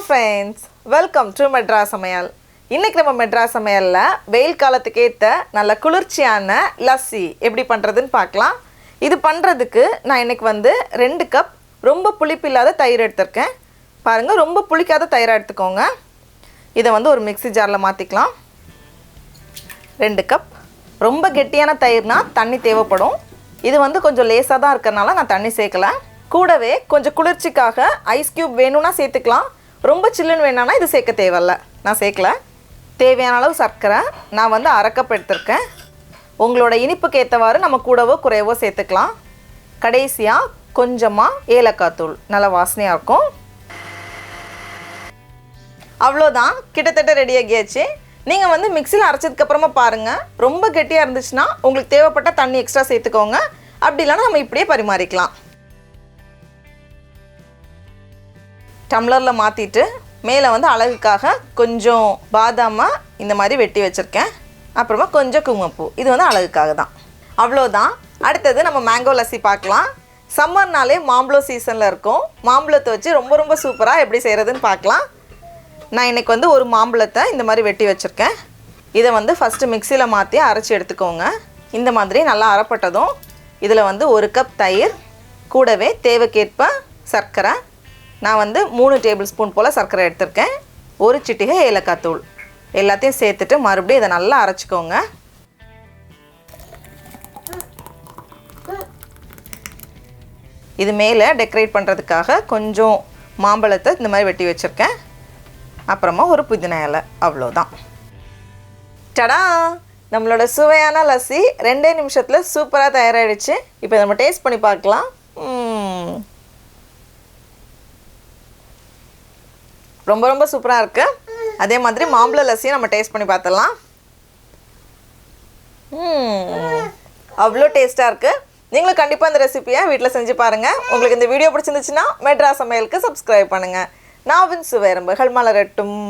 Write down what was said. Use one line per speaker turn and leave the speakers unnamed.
friends, welcome to Madras Samayal. இன்னைக்கு நம்ம மெட்ராஸ் சமையல்ல வெயில் காலத்துக்கு ஏத்த நல்ல குளிர்ச்சியான லஸ்ஸி எப்படி பண்றதுன்னு பார்க்கலாம். இது பண்றதுக்கு நான் இன்னைக்கு வந்து 2 கப் ரொம்ப புளிப்பு இல்லாத தயிர் எடுத்துர்க்கேன். பாருங்க ரொம்ப புளிக்காத தயிர் எடுத்துக்கோங்க. இத வந்து ஒரு மிக்ஸி ஜார்ல மாத்திக்கலாம். 2 கப். ரொம்ப கெட்டியான தயிர்னா தண்ணி தேவைப்படும். இது வந்து கொஞ்சம் லேசா தான் இருக்கறனால நான் தண்ணி சேர்க்கல. கூடவே கொஞ்சம் குளிர்ச்சிக்காக ஐஸ் கியூப் வேணும்னா சேர்த்துக்கலாம். ரொம்ப சில்லுன்னு வேணானா இது சேர்க்க தேவையில்லை. நான் சேர்க்கல. தேவையான அளவு சர்க்கரை நான் வந்து 1/2 கப் எடுத்துருக்கேன். உங்களோட இனிப்புக்கு ஏற்றவாறு நம்ம கூடவோ குறைவோ சேர்த்துக்கலாம். கடைசியாக கொஞ்சமாக ஏலக்காய் தூள் நல்ல வாசனையாக இருக்கும். அவ்வளோதான், கிட்டத்தட்ட ரெடி ஆகியாச்சு. நீங்கள் வந்து மிக்சியில் அரைச்சதுக்கப்புறமா பாருங்கள். ரொம்ப கெட்டியாக இருந்துச்சுன்னா உங்களுக்கு தேவைப்பட்ட தண்ணி எக்ஸ்ட்ரா சேர்த்துக்கோங்க. அப்படி இல்லைன்னா நம்ம இப்படியே பரிமாறிக்கலாம். டம்ளரில் மாற்றிட்டு மேலே வந்து அழகுக்காக கொஞ்சம் பாதாமை இந்த மாதிரி வெட்டி வச்சுருக்கேன். அப்புறமா கொஞ்சம் குங்குமப்பூ, இது வந்து அழகுக்காக தான். அவ்வளோதான். அடுத்தது நம்ம மேங்கோ லஸ்ஸி பார்க்கலாம். சம்மர்னாலே மாம்பழம் சீசனில் இருக்கும். மாம்பழத்தை வச்சு ரொம்ப சூப்பராக எப்படி செய்கிறதுன்னு பார்க்கலாம். நான் இன்றைக்கி வந்து ஒரு மாம்பழத்தை இந்த மாதிரி வெட்டி வச்சுருக்கேன். இதை வந்து ஃபஸ்ட்டு மிக்சியில் மாற்றி அரைச்சி எடுத்துக்கோங்க. இந்த மாதிரி நல்லா அரைப்பட்டதும் இதில் வந்து 1 கப் தயிர், கூடவே தேவைக்கேற்ப சர்க்கரை. நான் வந்து 3 டேபிள் ஸ்பூன் போல் சர்க்கரை எடுத்திருக்கேன். 1 சிட்டிகை ஏலக்காய் தூள் எல்லாத்தையும் சேர்த்துட்டு மறுபடியும் இதை நல்லா அரைச்சிக்கோங்க. இது மேலே டெக்கரேட் பண்ணுறதுக்காக கொஞ்சம் மாம்பழத்தை இந்த மாதிரி வெட்டி வச்சுருக்கேன். அப்புறமா ஒரு புதினா இலை. அவ்வளோதான். டடா, நம்மளோட சுவையான லஸ்ஸி 2 நிமிஷத்தில் சூப்பராக தயாராகிடுச்சு. இப்போ நம்ம டேஸ்ட் பண்ணி பார்க்கலாம். ரொம்ப சூப்பராக இருக்குது. அதே மாதிரி மாம்பழ லஸ்ஸியை நம்ம டேஸ்ட் பண்ணி பார்த்துடலாம். அவ்வளோ டேஸ்ட்டாக இருக்குது. நீங்களும் கண்டிப்பாக இந்த ரெசிபியை வீட்டில் செஞ்சு பாருங்கள். உங்களுக்கு இந்த வீடியோ பிடிச்சிருந்துச்சுன்னா மெட்ராஸ் சமையலுக்கு சப்ஸ்கிரைப் பண்ணுங்கள். நாவின் சுவை எறும்புகள் மலரட்டும்.